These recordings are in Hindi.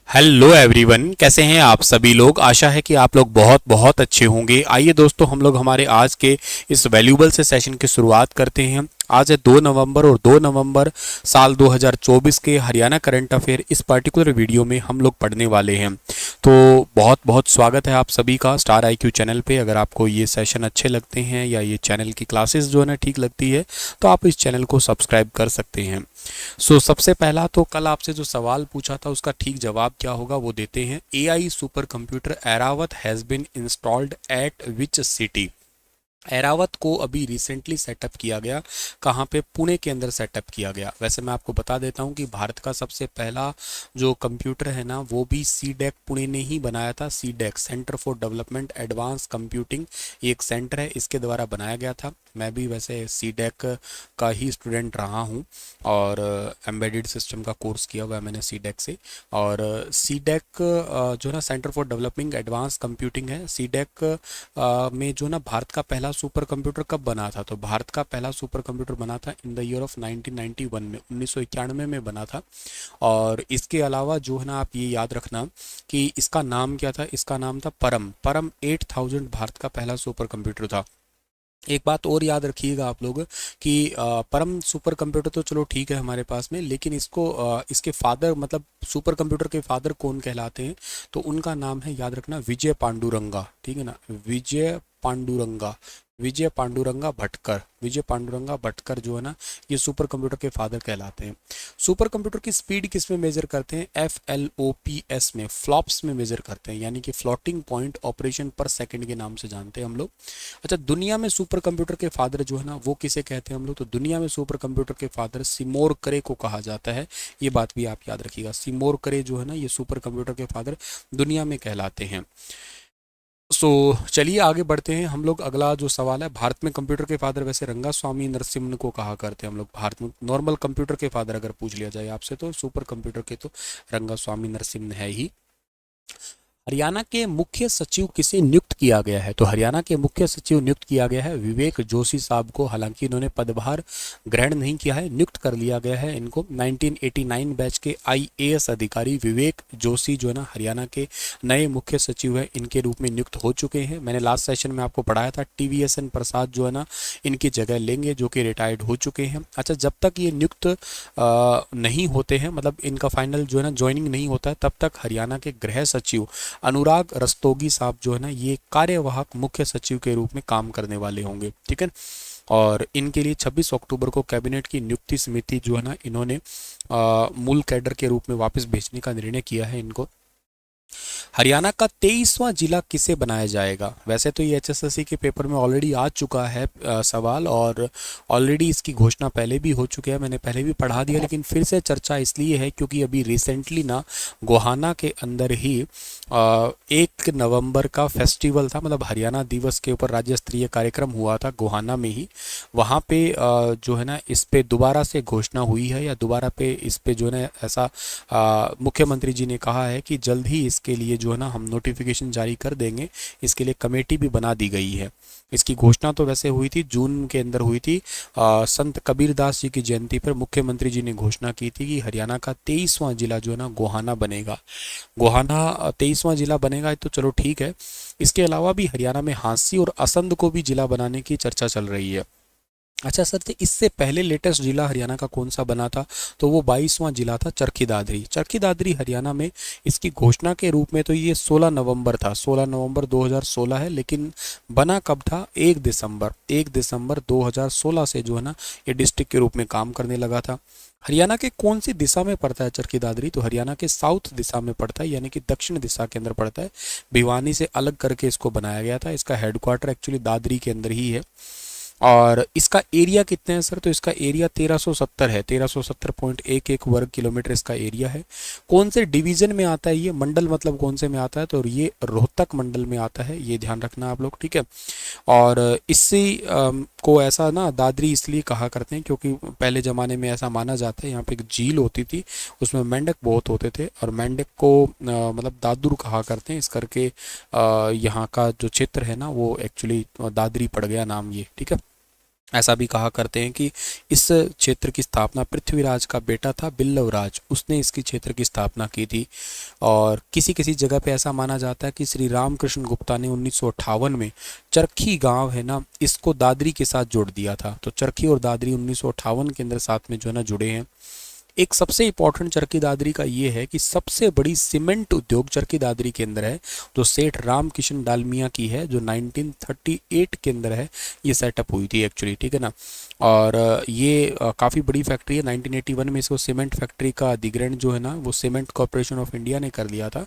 हेलो एवरीवन, कैसे हैं आप सभी लोग। आशा है कि आप लोग बहुत बहुत अच्छे होंगे। आइए दोस्तों, हम लोग हमारे आज के इस वैल्यूबल से सेशन की शुरुआत करते हैं। आज है 2 नवंबर और 2 नवंबर साल 2024 के हरियाणा करंट अफेयर इस पर्टिकुलर वीडियो में हम लोग पढ़ने वाले हैं। तो बहुत बहुत स्वागत है आप सभी का स्टार आईक्यू चैनल पे। अगर आपको ये सेशन अच्छे लगते हैं या ये चैनल की क्लासेस जो है ना ठीक लगती है, तो आप इस चैनल को सब्सक्राइब कर सकते हैं। सबसे पहला तो कल आपसे जो सवाल पूछा था उसका ठीक जवाब क्या होगा वो देते हैं। AI supercomputer Airawat has been installed at which city. Airawat को अभी रिसेंटली सेटअप किया गया। कहाँ पे? पुणे के अंदर सेटअप किया गया। वैसे मैं आपको बता देता हूँ कि भारत का सबसे पहला जो कंप्यूटर है ना वो भी सीडेक पुणे ने ही बनाया था। CDAC centre for development advance computing, ये एक सेंटर है, इसके द्वारा बनाया गया था। मैं भी वैसे सीडेक का ही स्टूडेंट रहा हूँ और एम्बेडेड सिस्टम का कोर्स किया हुआ है मैंने सीडेक से। और सीडेक जो ना centre for developing advance computing है। सीडेक में जो ना भारत का पहला सुपर कंप्यूटर कब बना था? तो भारत का पहला सुपर कंप्यूटर बना था इन द ईयर ऑफ 1991 में, 1991 में बना था। और इसके अलावा जो है ना आप ये याद रखना कि इसका नाम क्या था। इसका नाम था परम। परम 8000 भारत का पहला सुपर कंप्यूटर था। एक बात और याद रखिएगा आप लोग कि परम सुपर कंप्यूटर तो चलो ठीक है हमारे पास में, लेकिन इसको इसके फादर मतलब सुपर कंप्यूटर के फादर कौन कहलाते हैं? तो उनका नाम है, याद रखना, विजय पांडुरंगा। ठीक है ना, विजय पांडुरंगा। विजय पांडुरंगा भटकर। विजय पांडुरंगा भटकर जो है ना ये सुपर कंप्यूटर के फादर कहलाते हैं। सुपर कंप्यूटर की स्पीड किस में मेजर करते हैं? FLOPS में, फ्लॉप्स में मेजर करते हैं, यानी कि फ्लोटिंग पॉइंट ऑपरेशन पर सेकंड के नाम से जानते हैं हम लोग। अच्छा, दुनिया में सुपर कंप्यूटर के फादर जो है ना वो किसे कहते हैं हम लोग? तो दुनिया में सुपर कंप्यूटर के फादर सिमोर करे को कहा जाता है। ये बात भी आप याद रखिएगा। सिमोर करे जो है ना ये सुपर कंप्यूटर के फादर दुनिया में कहलाते हैं। चलिए आगे बढ़ते हैं हम लोग। अगला जो सवाल है, भारत में कंप्यूटर के फादर वैसे रंगा स्वामी नरसिम्हन को कहा करते हैं हम लोग। भारत में नॉर्मल कंप्यूटर के फादर अगर पूछ लिया जाए आपसे तो सुपर कंप्यूटर के तो रंगा स्वामी नरसिम्हन है ही। हरियाणा के मुख्य सचिव किसे नियुक्त किया गया है? तो हरियाणा के मुख्य सचिव नियुक्त किया गया है विवेक जोशी साहब को। हालांकि इन्होंने पदभार ग्रहण नहीं किया है, नियुक्त कर लिया गया है इनको। 1989 बैच के आईएएस अधिकारी विवेक जोशी जो है ना हरियाणा के नए मुख्य सचिव है, इनके रूप में नियुक्त हो चुके हैं। मैंने लास्ट सेशन में आपको पढ़ाया था TVSN प्रसाद जो है ना इनकी जगह लेंगे, जो कि रिटायर्ड हो चुके हैं। अच्छा, जब तक ये नियुक्त नहीं होते हैं, मतलब इनका फाइनल जो है ना ज्वाइनिंग नहीं होता है, तब तक हरियाणा के गृह सचिव अनुराग रस्तोगी साहब जो है ना ये कार्यवाहक मुख्य सचिव के रूप में काम करने वाले होंगे। ठीक है, और इनके लिए 26 अक्टूबर को कैबिनेट की नियुक्ति समिति जो है ना इन्होंने मूल कैडर के रूप में वापस भेजने का निर्णय किया है इनको। हरियाणा का 23वां जिला किसे बनाया जाएगा? वैसे तो ये HSSC के पेपर में ऑलरेडी आ चुका है सवाल, और ऑलरेडी इसकी घोषणा पहले भी हो चुकी है, मैंने पहले भी पढ़ा दिया, लेकिन फिर से चर्चा इसलिए है क्योंकि अभी रिसेंटली ना गोहाना के अंदर ही 1 नवंबर का फेस्टिवल था, मतलब हरियाणा दिवस के ऊपर राज्य स्तरीय कार्यक्रम हुआ था गोहाना में ही। वहाँ पे जो है ना इस पे दोबारा से घोषणा हुई है, या दोबारा पे इस पे जो है ना ऐसा मुख्यमंत्री जी ने कहा है कि जल्द ही इसके लिए जो है ना हम नोटिफिकेशन जारी कर देंगे। इसके लिए कमेटी भी बना दी गई है। इसकी घोषणा तो वैसे हुई थी जून के अंदर हुई थी। संत कबीरदास जी की जयंती पर मुख्यमंत्री जी ने घोषणा की थी कि हरियाणा का 23वां जिला जो है ना गोहाना बनेगा। गोहाना 23वां जिला बनेगा तो चलो ठीक है। इसके अलावा भी हरियाणा में हांसी और असंध को भी जिला बनाने की चर्चा चल रही है। अच्छा सर, तो इससे पहले लेटेस्ट जिला हरियाणा का कौन सा बना था? तो वो 22वां जिला था चरखी दादरी। चरखी दादरी हरियाणा में इसकी घोषणा के रूप में तो ये 16 नवंबर था, 16 नवंबर 2016 है, लेकिन बना कब था? 1 दिसंबर, 1 दिसंबर 2016 से जो है ना ये डिस्ट्रिक्ट के रूप में काम करने लगा था। हरियाणा के कौन सी दिशा में पड़ता है चरखी दादरी? तो हरियाणा के साउथ दिशा में पड़ता है, यानी कि दक्षिण दिशा के अंदर पड़ता है। भिवानी से अलग करके इसको बनाया गया था। इसका हेडक्वार्टर एक्चुअली दादरी के अंदर ही है। और इसका एरिया कितने हैं सर? तो इसका एरिया 1370 है, 1370.11 वर्ग किलोमीटर इसका एरिया है। कौन से डिवीजन में आता है ये? मंडल मतलब कौन से में आता है? तो ये रोहतक मंडल में आता है, ये ध्यान रखना आप लोग, ठीक है। और इससे को ऐसा ना दादरी इसलिए कहा करते हैं क्योंकि पहले ज़माने में ऐसा माना जाता है यहाँ पे एक झील होती थी, उसमें मेंढक बहुत होते थे, और मेंढक को मतलब दादुर कहा करते हैं, इस करके यहाँ का जो क्षेत्र है ना वो एक्चुअली दादरी पड़ गया नाम ये, ठीक है। ऐसा भी कहा करते हैं कि इस क्षेत्र की स्थापना पृथ्वीराज का बेटा था बिल्लवराज, उसने इसकी क्षेत्र की स्थापना की थी। और किसी किसी जगह पे ऐसा माना जाता है कि श्री रामकृष्ण गुप्ता ने 1958 में चरखी गांव है ना, इसको दादरी के साथ जोड़ दिया था। तो चरखी और दादरी 1958 के अंदर साथ में जो है ना जुड़े हैं। एक सबसे इंपॉर्टेंट चरखी दादरी का ये है कि सबसे बड़ी सीमेंट उद्योग चरखी दादरी के अंदर है, जो सेठ रामकिशन डालमिया की है, जो 1938 के अंदर है ये सेटअप हुई थी एक्चुअली, ठीक है ना। और ये काफ़ी बड़ी फैक्ट्री है। 1981 में इसको सीमेंट फैक्ट्री का अधिग्रहण जो है ना वो सीमेंट कॉरपोरेशन ऑफ इंडिया ने कर लिया था।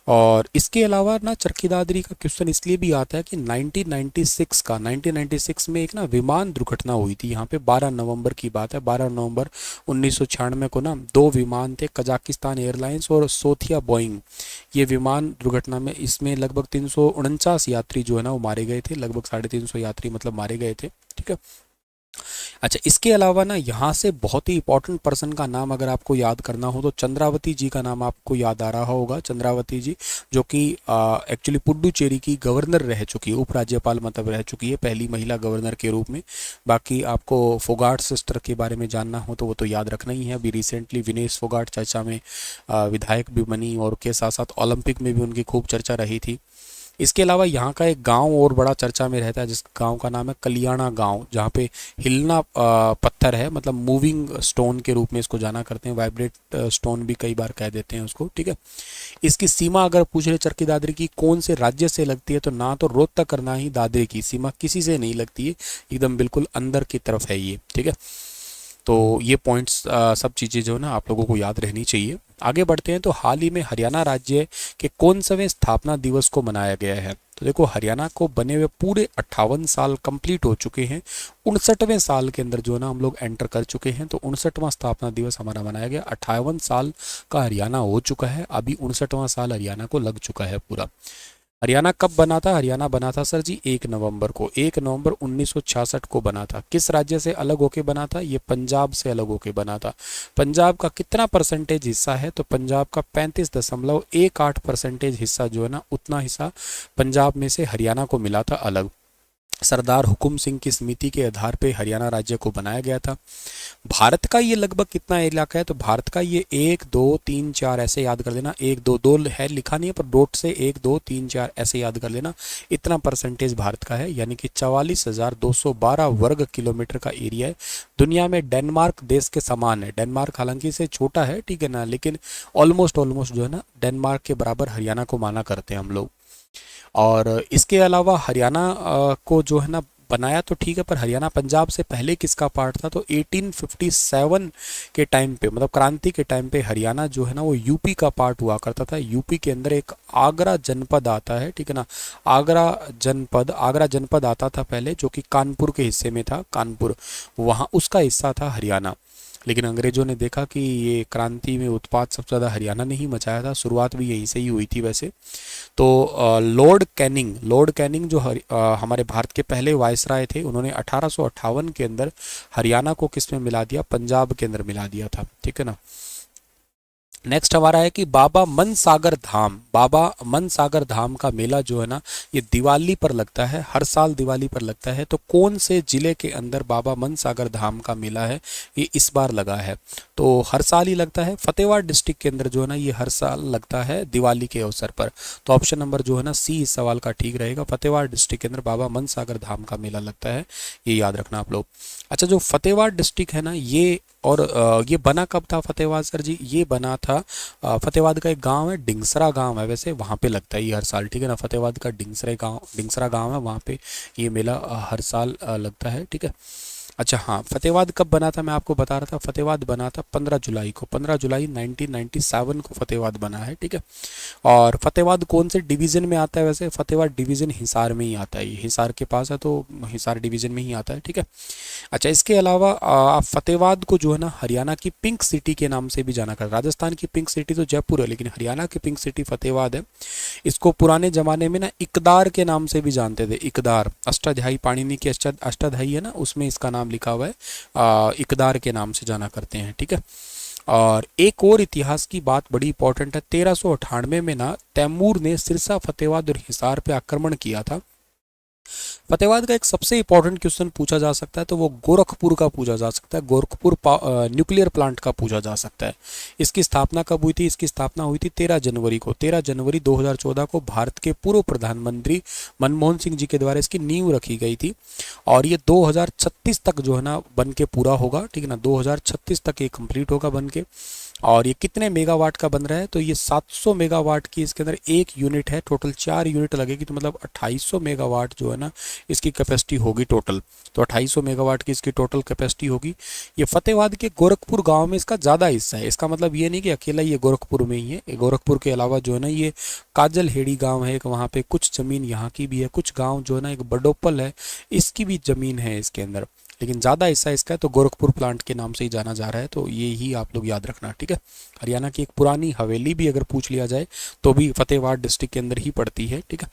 और इसके अलावा ना चरखी दादरी का क्वेश्चन इसलिए भी आता है कि 1996 में एक ना विमान दुर्घटना हुई थी यहाँ पे। 12 नवंबर की बात है, 12 नवंबर 1996 को ना दो विमान थे, कजाकिस्तान एयरलाइंस और सोथिया बोइंग। ये विमान दुर्घटना में इसमें लगभग 349 यात्री जो है ना वो मारे गए थे, लगभग 350 यात्री मतलब मारे गए थे, ठीक है। अच्छा, इसके अलावा ना यहाँ से बहुत ही इंपॉर्टेंट पर्सन का नाम अगर आपको याद करना हो तो चंद्रावती जी का नाम आपको याद आ रहा होगा। चंद्रावती जी जो कि एक्चुअली पुडुचेरी की गवर्नर रह चुकी है, उपराज्यपाल मतलब रह चुकी है, पहली महिला गवर्नर के रूप में। बाकी आपको फोगाट सिस्टर के बारे में जानना हो तो वो तो याद रखना ही है। अभी रिसेंटली विनेश फोगाट चर्चा में विधायक भी बनी और के साथ साथ ओलंपिक में भी उनकी खूब चर्चा रही थी। इसके अलावा यहाँ का एक गांव और बड़ा चर्चा में रहता है, जिस गांव का नाम है कलियाणा गांव, जहाँ पे हिलना पत्थर है, मतलब मूविंग स्टोन के रूप में इसको जाना करते हैं, वाइब्रेट स्टोन भी कई बार कह देते हैं उसको, ठीक है। इसकी सीमा अगर पूछ रहे चरखी दादरी की कौन से राज्य से लगती है, तो ना तो रोहतक और ना ही दादरी की सीमा किसी से नहीं लगती है, एकदम बिल्कुल अंदर की तरफ है ये, ठीक है। तो ये पॉइंट्स सब चीज़ें जो है ना आप लोगों को याद रहनी चाहिए। आगे बढ़ते हैं तो हाल ही में हरियाणा राज्य के कौनसवें स्थापना दिवस को मनाया गया है। तो देखो हरियाणा को बने हुए पूरे 58 साल कंप्लीट हो चुके हैं। 59वें साल के अंदर जो है ना हम लोग एंटर कर चुके हैं। तो 59वां स्थापना दिवस हमारा मनाया गया। 58 साल का हरियाणा हो चुका है, अभी 59वां साल हरियाणा को लग चुका है पूरा। हरियाणा कब बना था? हरियाणा बना था सर जी 1 नवंबर को, 1 नवंबर 1966 को बना था। किस राज्य से अलग होके बना था? ये पंजाब से अलग होके बना था। पंजाब का कितना परसेंटेज हिस्सा है? तो पंजाब का 35.18% हिस्सा जो है ना, उतना हिस्सा पंजाब में से हरियाणा को मिला था अलग। सरदार हुकुम सिंह की समिति के आधार पे हरियाणा राज्य को बनाया गया था। भारत का ये लगभग कितना इलाका है? तो भारत का ये 1 2 3 4 ऐसे याद कर लेना, 1 2 2 है लिखा नहीं है पर डॉट से 1 2 3 4 ऐसे याद कर लेना। इतना परसेंटेज भारत का है, यानी कि 44,212 वर्ग किलोमीटर का एरिया है। दुनिया में डेनमार्क देश के समान है। डेनमार्क हालांकि इसे छोटा है, ठीक है ना, लेकिन ऑलमोस्ट ऑलमोस्ट जो है ना डेनमार्क के बराबर हरियाणा को माना करते हैं हम लोग। और इसके अलावा हरियाणा को जो है ना बनाया तो ठीक है, पर हरियाणा पंजाब से पहले किसका पार्ट था? तो 1857 के टाइम पे, मतलब क्रांति के टाइम पे हरियाणा जो है ना वो यूपी का पार्ट हुआ करता था। यूपी के अंदर एक आगरा जनपद आता है, ठीक है ना, आगरा जनपद आता था पहले, जो कि कानपुर के हिस्से में था, कानपुर, वहाँ उसका हिस्सा था हरियाणा। लेकिन अंग्रेजों ने देखा कि ये क्रांति में उत्पात सबसे ज़्यादा हरियाणा ने ही मचाया था, शुरुआत भी यहीं से ही हुई थी वैसे। तो लॉर्ड कैनिंग जो हमारे भारत के पहले वायसराय थे, उन्होंने 1858 के अंदर हरियाणा को किस में मिला दिया? पंजाब के अंदर मिला दिया था, ठीक है ना। नेक्स्ट हमारा है कि बाबा मन सागर धाम का मेला जो है ना ये दिवाली पर लगता है, हर साल दिवाली पर लगता है। तो कौन से जिले के अंदर बाबा मन सागर धाम का मेला है ये इस बार लगा है? तो हर साल ही लगता है, फतेहवाद डिस्ट्रिक्ट के अंदर जो है ना ये हर साल लगता है दिवाली के अवसर पर। तो ऑप्शन नंबर जो है ना सी इस सवाल का ठीक रहेगा, फतेहवाद डिस्ट्रिक्ट के अंदर बाबा मन सागर धाम का मेला लगता है, ये याद रखना आप लोग। अच्छा, जो फतेहवाद डिस्ट्रिक्ट है ना ये, और ये बना कब था फतेहवाद सर जी? ये बना था फतेहवाद का एक गांव है, डिंगसरा गांव है वैसे, वहाँ पे लगता है ये हर साल, ठीक है ना। फतेहवाद का डिंगसरा गांव है, वहाँ पे ये मेला हर साल लगता है, ठीक है। अच्छा हाँ, फतेहवाद कब बना था मैं आपको बता रहा था, फतेहवाद बना था 15 जुलाई को, 15 जुलाई 1997 को फतेहवाद बना है, ठीक है। और फतेहवाद कौन से डिवीज़न में आता है? वैसे फतेहवाद डिवीज़न हिसार में ही आता है, ये हिसार के पास है तो हिसार डिवीज़न में ही आता है, ठीक है। अच्छा, इसके अलावा आप फतेहवाद को जो है ना हरियाणा की पिंक सिटी के नाम से भी जाना कर, राजस्थान की पिंक सिटी तो जयपुर है, लेकिन हरियाणा की पिंक सिटी फतेहवाद है। इसको पुराने ज़माने में ना इकदार के नाम से भी जानते थे, इकदार, अष्टाध्यायी पाणिनि की अष्टाध्यायी है ना, उसमें इसका नाम लिखा हुआ है, इकदार के नाम से जाना करते हैं, ठीक है। और एक और इतिहास की बात बड़ी इंपॉर्टेंट है, 1398 में ना तैमूर ने सिरसा, फतेहवाद और हिसार पे आक्रमण किया था। फतेहाबाद का एक सबसे इंपॉर्टेंट क्वेश्चन पूछा जा सकता है तो वो गोरखपुर का पूछा जा सकता है, गोरखपुर न्यूक्लियर प्लांट का पूछा जा सकता है। इसकी स्थापना कब हुई थी? इसकी स्थापना हुई थी 13 जनवरी को, 13 जनवरी 2014 को भारत के पूर्व प्रधानमंत्री मनमोहन सिंह जी के द्वारा इसकी नींव रखी गई थी और ये 2036 तक जो है ना बन के पूरा होगा, ठीक है ना, 2036 तक ये कंप्लीट होगा बन के। और ये कितने मेगावाट का बन रहा है? तो ये 700 मेगावाट की इसके अंदर एक यूनिट है, टोटल 4 यूनिट लगेगी तो मतलब 2800 मेगावाट जो है ना इसकी कैपेसिटी होगी टोटल। तो 2800 मेगावाट की इसकी टोटल कैपेसिटी होगी। ये फतेहाबाद के गोरखपुर गांव में इसका ज़्यादा हिस्सा है। इसका मतलब ये नहीं कि अकेला ये गोरखपुर में ही है, ये गोरखपुर के अलावा जो है ना ये काजल हेड़ी गाँव है एक, वहाँ पे कुछ ज़मीन यहाँ की भी है, कुछ गाँव जो है ना एक बडोपल है इसकी भी ज़मीन है इसके अंदर, लेकिन ज़्यादा हिस्सा इसका है तो गोरखपुर प्लांट के नाम से ही जाना जा रहा है। तो ये ही आप लोग याद रखना, ठीक है। हरियाणा की एक पुरानी हवेली भी अगर पूछ लिया जाए तो भी फतेहाबाद डिस्ट्रिक्ट के अंदर ही पड़ती है, ठीक है।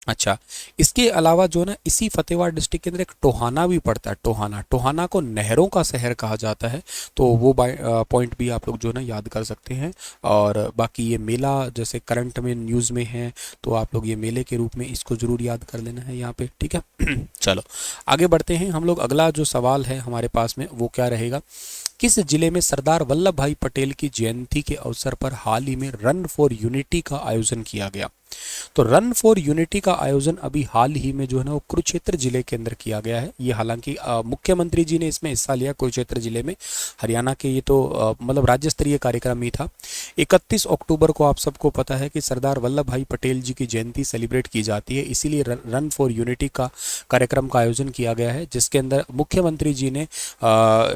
अच्छा, इसके अलावा जो है ना इसी फतेहाबाद डिस्ट्रिक्ट के अंदर एक टोहाना भी पड़ता है। टोहाना, टोहाना को नहरों का शहर कहा जाता है, तो वो पॉइंट भी आप लोग जो है ना याद कर सकते हैं। और बाकी ये मेला जैसे करंट में न्यूज़ में है तो आप लोग ये मेले के रूप में इसको ज़रूर याद कर लेना है यहाँ पे, ठीक है। चलो आगे बढ़ते हैं हम लोग। अगला जो सवाल है हमारे पास में वो क्या रहेगा? किस जिले में सरदार वल्लभ भाई पटेल की जयंती के अवसर पर हाल ही में रन फॉर यूनिटी का आयोजन किया गया? तो रन फॉर यूनिटी का आयोजन अभी हाल ही में जो है ना वो कुरुक्षेत्र जिले के अंदर किया गया है। ये हालांकि मुख्यमंत्री जी ने इसमें हिस्सा लिया कुरुक्षेत्र जिले में, हरियाणा के, ये तो मतलब राज्य स्तरीय कार्यक्रम ही था। 31 अक्टूबर को आप सबको पता है कि सरदार वल्लभ भाई पटेल जी की जयंती सेलिब्रेट की जाती है, इसीलिए रन फॉर यूनिटी का कार्यक्रम का आयोजन किया गया है जिसके अंदर मुख्यमंत्री जी ने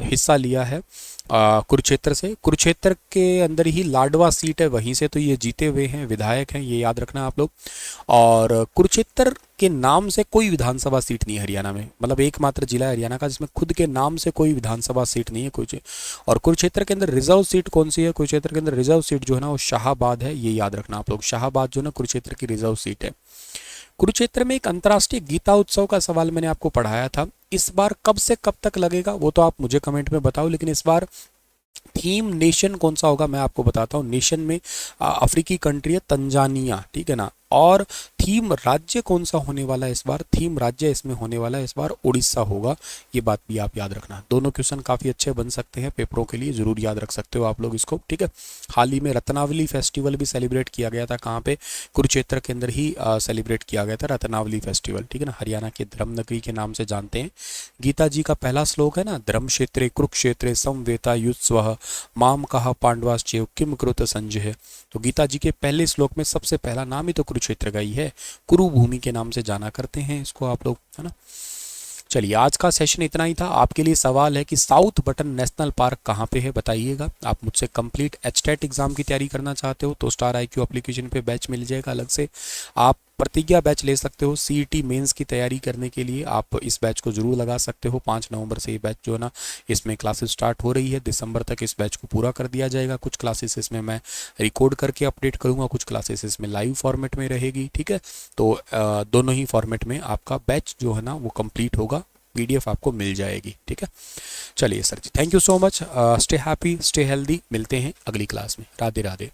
हिस्सा लिया है कुरुक्षेत्र से। कुरुक्षेत्र के अंदर ही लाडवा सीट है, वहीं से तो ये जीते हुए हैं, विधायक हैं, ये याद रखना आप लोग। और कुरुक्षेत्र के नाम से कोई विधानसभा सीट नहीं है हरियाणा में, मतलब एकमात्र जिला है हरियाणा का जिसमें खुद के नाम से कोई विधानसभा सीट नहीं है कुछ। और कुरुक्षेत्र के अंदर रिजर्व सीट कौन सी है? कुरुक्षेत्र के अंदर रिजर्व सीट जो है ना वो शाहाबाद है, ये याद रखना आप लोग। शाहाबाद जो है ना कुरुक्षेत्र की रिजर्व सीट है। कुरुक्षेत्र में एक अंतर्राष्ट्रीय गीता उत्सव का सवाल मैंने आपको पढ़ाया था, इस बार कब से कब तक लगेगा वो तो आप मुझे कमेंट में बताओ, लेकिन इस बार थीम नेशन कौन सा होगा मैं आपको बताता हूँ। नेशन में अफ्रीकी कंट्री है तंजानिया, ठीक है ना। और थीम राज्य कौन सा होने वाला है इस बार? थीम राज्य इसमें होने वाला है इस बार उड़ीसा होगा, ये बात भी आप याद रखना। दोनों क्वेश्चन काफ़ी अच्छे बन सकते हैं पेपरों के लिए, ज़रूर याद रख सकते हो आप लोग इसको, ठीक है। हाल ही में रत्नावली फेस्टिवल भी सेलिब्रेट किया गया था, कहाँ पे? कुरुक्षेत्र के अंदर ही सेलिब्रेट किया गया था रत्नावली फेस्टिवल, ठीक है ना। हरियाणा के धर्म नगरी के नाम से जानते हैं। गीता जी का पहला श्लोक है ना, धर्म क्षेत्रे कुरुक्षेत्रे समवेता युत्स्वः माम कहा पांडवाश्चैव किम कृत संजय। तो गीता जी के पहले श्लोक में सबसे पहला नाम ही तो कुरुक्षेत्र का ही है, कुरुभूमि के नाम से जाना करते हैं इसको आप लोग, है ना। चलिए आज का सेशन इतना ही था। आपके लिए सवाल है कि साउथ बटन नेशनल पार्क कहाँ पे है, बताइएगा। आप मुझसे कंप्लीट एचटेट एग्जाम की तैयारी करना चाहते हो तो स्टार IQ एप्लीकेशन पे बैच मिल जाएगा अलग से। आप प्रतिज्ञा बैच ले सकते हो, CET मेंस की तैयारी करने के लिए आप इस बैच को जरूर लगा सकते हो। 5 नवंबर से ये बैच जो है ना इसमें क्लासेस स्टार्ट हो रही है, दिसंबर तक इस बैच को पूरा कर दिया जाएगा। कुछ क्लासेस इसमें मैं रिकॉर्ड करके अपडेट करूँगा, कुछ क्लासेस इसमें लाइव फॉर्मेट में रहेगी, ठीक है। तो दोनों ही फॉर्मेट में आपका बैच जो है ना वो कंप्लीट होगा, PDF आपको मिल जाएगी, ठीक है। चलिए sir ji, thank you so much, stay happy, stay healthy, मिलते हैं अगली क्लास में। राधे राधे।